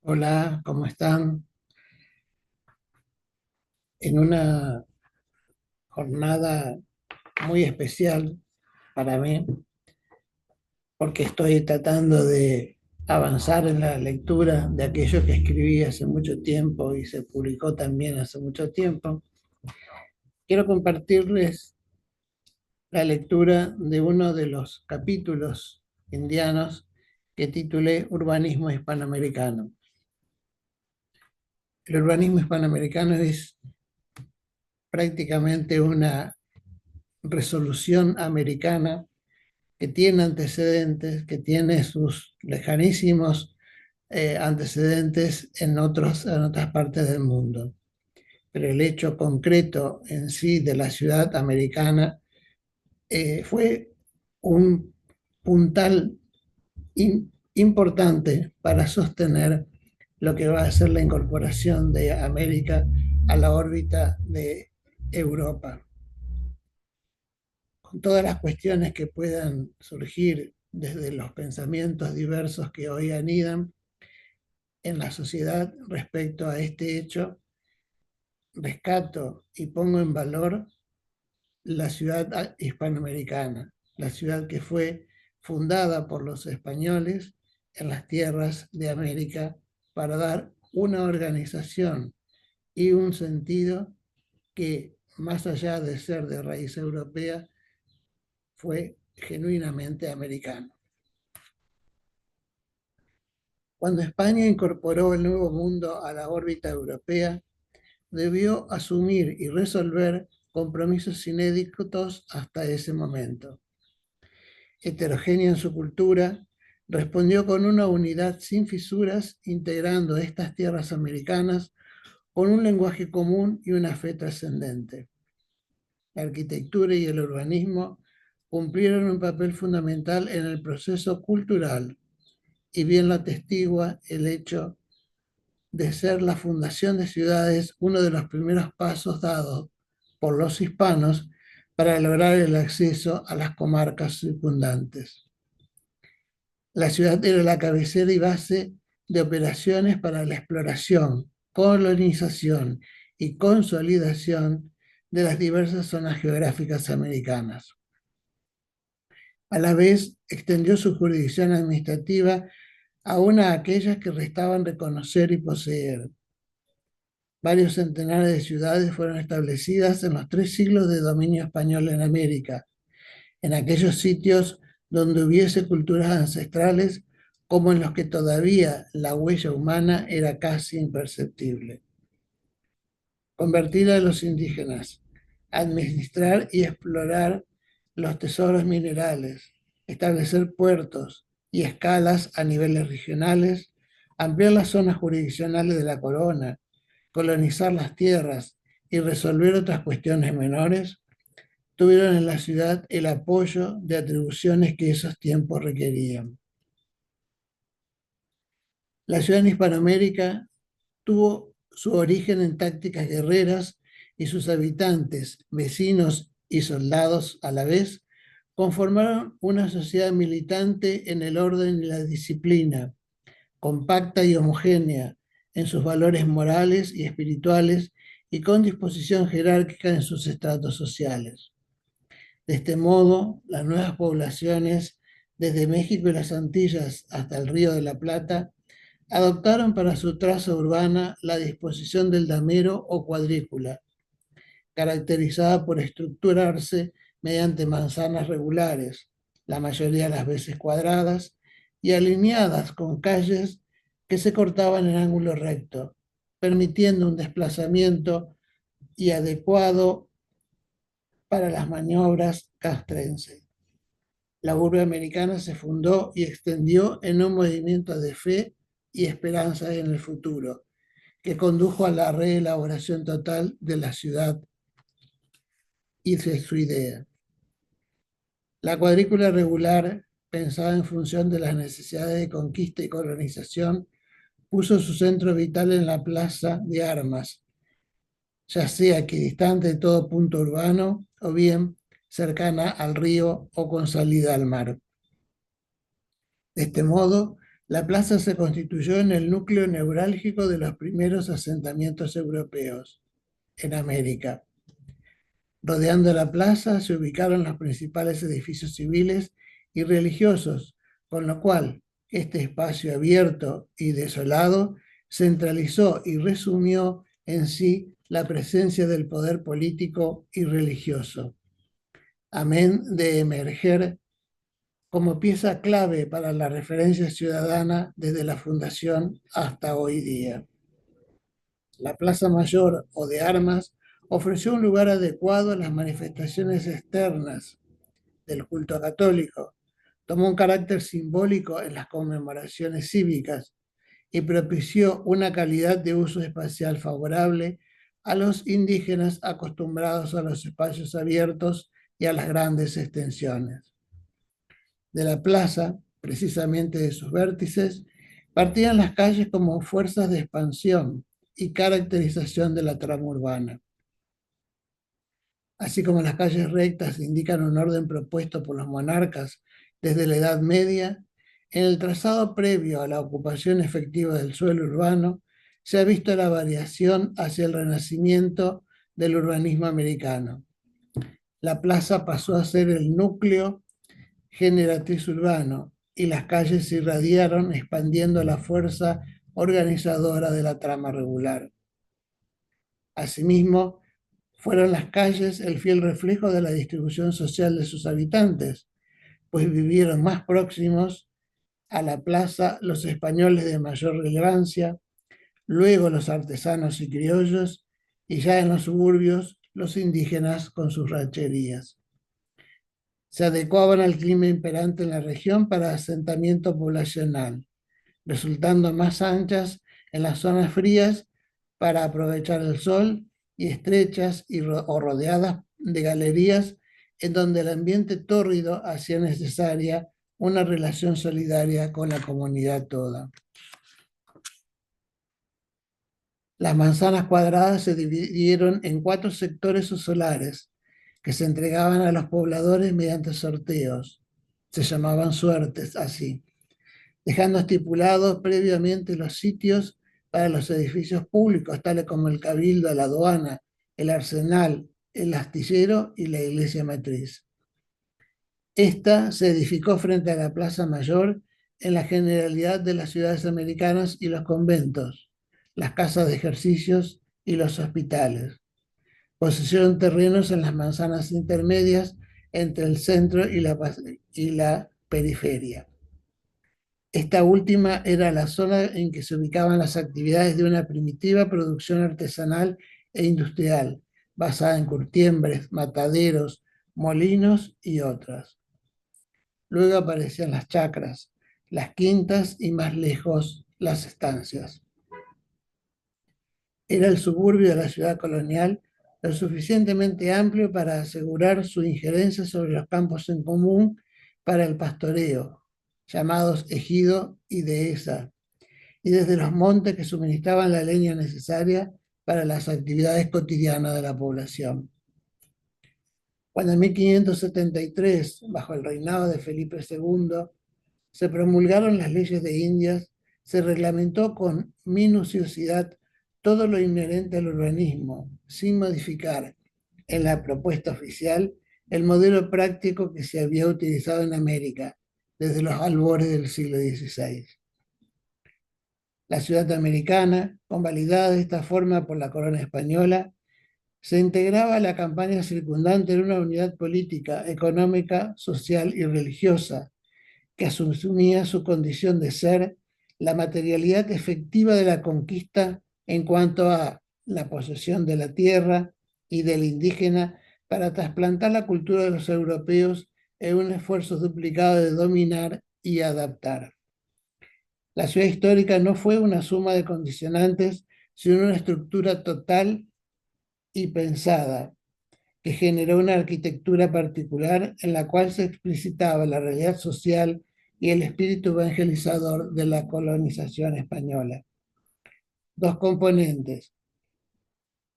Hola, ¿cómo están? En una jornada muy especial para mí, porque estoy tratando de avanzar en la lectura de aquello que escribí hace mucho tiempo y se publicó también hace mucho tiempo. Quiero compartirles la lectura de uno de los capítulos indianos que titulé Urbanismo Hispanoamericano. El urbanismo hispanoamericano es prácticamente una resolución americana que tiene antecedentes, que tiene sus lejanísimos antecedentes en otras partes del mundo. Pero el hecho concreto en sí de la ciudad americana fue un puntal importante para sostener lo que va a ser la incorporación de América a la órbita de Europa. Con todas las cuestiones que puedan surgir desde los pensamientos diversos que hoy anidan en la sociedad respecto a este hecho, rescato y pongo en valor la ciudad hispanoamericana, la ciudad que fue fundada por los españoles en las tierras de América para dar una organización y un sentido que, más allá de ser de raíz europea, fue genuinamente americano. Cuando España incorporó el Nuevo Mundo a la órbita europea, debió asumir y resolver compromisos inéditos hasta ese momento. Heterogénea en su cultura, respondió con una unidad sin fisuras, integrando estas tierras americanas con un lenguaje común y una fe trascendente. La arquitectura y el urbanismo cumplieron un papel fundamental en el proceso cultural, y bien lo atestigua el hecho de ser la fundación de ciudades uno de los primeros pasos dados por los hispanos para lograr el acceso a las comarcas circundantes. La ciudad era la cabecera y base de operaciones para la exploración, colonización y consolidación de las diversas zonas geográficas americanas. A la vez, extendió su jurisdicción administrativa aún a aquellas que restaban reconocer y poseer. Varios centenares de ciudades fueron establecidas en los 3 siglos de dominio español en América, en aquellos sitios donde hubiese culturas ancestrales como en los que todavía la huella humana era casi imperceptible. Convertir a los indígenas, administrar y explorar los tesoros minerales, establecer puertos y escalas a niveles regionales, ampliar las zonas jurisdiccionales de la corona, colonizar las tierras y resolver otras cuestiones menores, tuvieron en la ciudad el apoyo de atribuciones que esos tiempos requerían. La ciudad en Hispanoamérica tuvo su origen en tácticas guerreras y sus habitantes, vecinos y soldados a la vez, conformaron una sociedad militante en el orden y la disciplina, compacta y homogénea en sus valores morales y espirituales y con disposición jerárquica en sus estratos sociales. De este modo, las nuevas poblaciones, desde México y las Antillas hasta el Río de la Plata, adoptaron para su traza urbana la disposición del damero o cuadrícula, caracterizada por estructurarse mediante manzanas regulares, la mayoría de las veces cuadradas, y alineadas con calles que se cortaban en ángulo recto, permitiendo un desplazamiento y adecuado para las maniobras castrenses. La urbe americana se fundó y extendió en un movimiento de fe y esperanza en el futuro, que condujo a la reelaboración total de la ciudad y de su idea. La cuadrícula regular, pensada en función de las necesidades de conquista y colonización, puso su centro vital en la plaza de armas, ya sea equidistante de todo punto urbano o bien cercana al río o con salida al mar. De este modo, La plaza se constituyó en el núcleo neurálgico de los primeros asentamientos europeos en América. Rodeando la plaza se ubicaron los principales edificios civiles y religiosos, con lo cual este espacio abierto y desolado centralizó y resumió en sí la presencia del poder político y religioso, amén de emerger como pieza clave para la referencia ciudadana desde la fundación hasta hoy día. La Plaza Mayor o de Armas ofreció un lugar adecuado a las manifestaciones externas del culto católico, tomó un carácter simbólico en las conmemoraciones cívicas y propició una calidad de uso espacial favorable a los indígenas acostumbrados a los espacios abiertos y a las grandes extensiones. De la plaza, precisamente de sus vértices, partían las calles como fuerzas de expansión y caracterización de la trama urbana. Así como las calles rectas indican un orden propuesto por los monarcas desde la Edad Media, en el trazado previo a la ocupación efectiva del suelo urbano se ha visto la variación hacia el renacimiento del urbanismo americano. La plaza pasó a ser el núcleo generatriz urbano y las calles se irradiaron expandiendo la fuerza organizadora de la trama regular. Asimismo, fueron las calles el fiel reflejo de la distribución social de sus habitantes, pues vivieron más próximos a la plaza los españoles de mayor relevancia, luego los artesanos y criollos, y ya en los suburbios los indígenas con sus rancherías. Se adecuaban al clima imperante en la región para asentamiento poblacional, resultando más anchas en las zonas frías para aprovechar el sol y estrechas o rodeadas de galerías en donde el ambiente tórrido hacía necesaria una relación solidaria con la comunidad toda. Las manzanas cuadradas se dividieron en 4 sectores o solares que se entregaban a los pobladores mediante sorteos. Se llamaban suertes así, dejando estipulados previamente los sitios para los edificios públicos, tales como el cabildo, la aduana, el arsenal, el astillero y la iglesia matriz. Esta se edificó frente a la Plaza Mayor en la generalidad de las ciudades americanas y los conventos, las casas de ejercicios y los hospitales. Poseyeron terrenos en las manzanas intermedias entre el centro y la periferia. Esta última era la zona en que se ubicaban las actividades de una primitiva producción artesanal e industrial, basada en curtiembres, mataderos, molinos y otras. Luego aparecían las chacras, las quintas y más lejos las estancias. Era el suburbio de la ciudad colonial lo suficientemente amplio para asegurar su injerencia sobre los campos en común para el pastoreo, llamados ejido y dehesa, y desde los montes que suministraban la leña necesaria para las actividades cotidianas de la población. Cuando en 1573, bajo el reinado de Felipe II, se promulgaron las leyes de Indias, se reglamentó con minuciosidad todo lo inherente al urbanismo, sin modificar en la propuesta oficial el modelo práctico que se había utilizado en América desde los albores del siglo XVI. La ciudad americana, convalidada de esta forma por la corona española, se integraba a la campaña circundante en una unidad política, económica, social y religiosa, que asumía su condición de ser la materialidad efectiva de la conquista en cuanto a la posesión de la tierra y del indígena para trasplantar la cultura de los europeos en un esfuerzo duplicado de dominar y adaptar. La ciudad histórica no fue una suma de condicionantes, sino una estructura total y pensada, que generó una arquitectura particular en la cual se explicitaba la realidad social y el espíritu evangelizador de la colonización española. 2 componentes,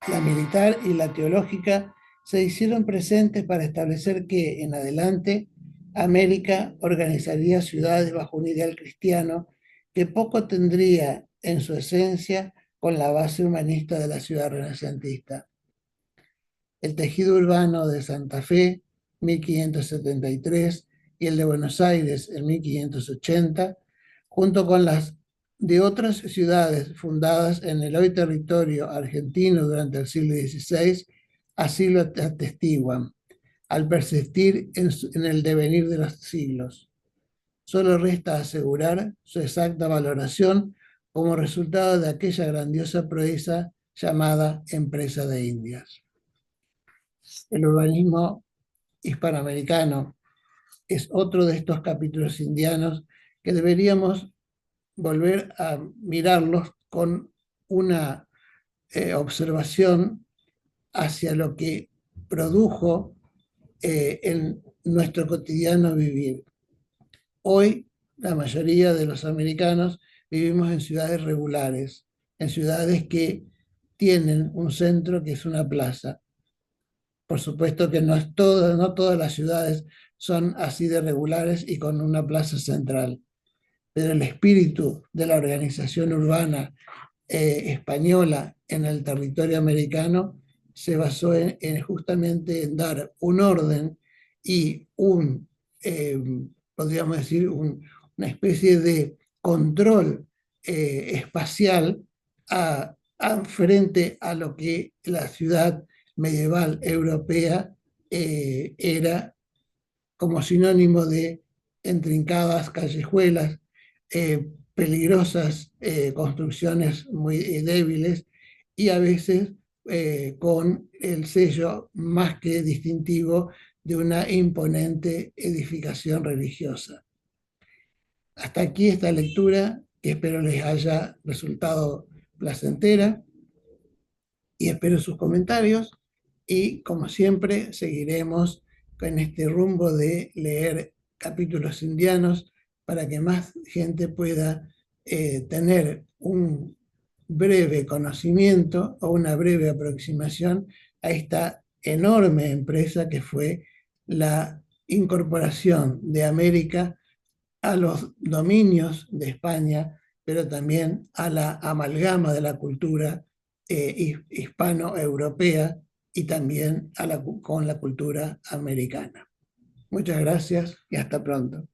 la militar y la teológica, se hicieron presentes para establecer que, en adelante, América organizaría ciudades bajo un ideal cristiano que poco tendría en su esencia con la base humanista de la ciudad renacentista. El tejido urbano de Santa Fe, 1573, y el de Buenos Aires, en 1580, junto con las de otras ciudades fundadas en el hoy territorio argentino durante el siglo XVI, así lo atestiguan, al persistir en el devenir de los siglos. Solo resta asegurar su exacta valoración como resultado de aquella grandiosa proeza llamada Empresa de Indias. El urbanismo hispanoamericano es otro de estos capítulos indianos que deberíamos volver a mirarlos con una observación hacia lo que produjo en nuestro cotidiano vivir. Hoy, la mayoría de los americanos vivimos en ciudades regulares, en ciudades que tienen un centro que es una plaza. Por supuesto que no todas las ciudades son así de regulares y con una plaza central, pero el espíritu de la organización urbana española en el territorio americano se basó justamente en dar un orden y podríamos decir, una especie de control espacial frente a lo que la ciudad medieval europea era como sinónimo de intrincadas callejuelas, peligrosas construcciones muy débiles y a veces con el sello más que distintivo de una imponente edificación religiosa. Hasta aquí esta lectura, que espero les haya resultado placentera y espero sus comentarios y como siempre seguiremos con este rumbo de leer capítulos indianos para que más gente pueda tener un breve conocimiento o una breve aproximación a esta enorme empresa que fue la incorporación de América a los dominios de España, pero también a la amalgama de la cultura hispano-europea y también con la cultura americana. Muchas gracias y hasta pronto.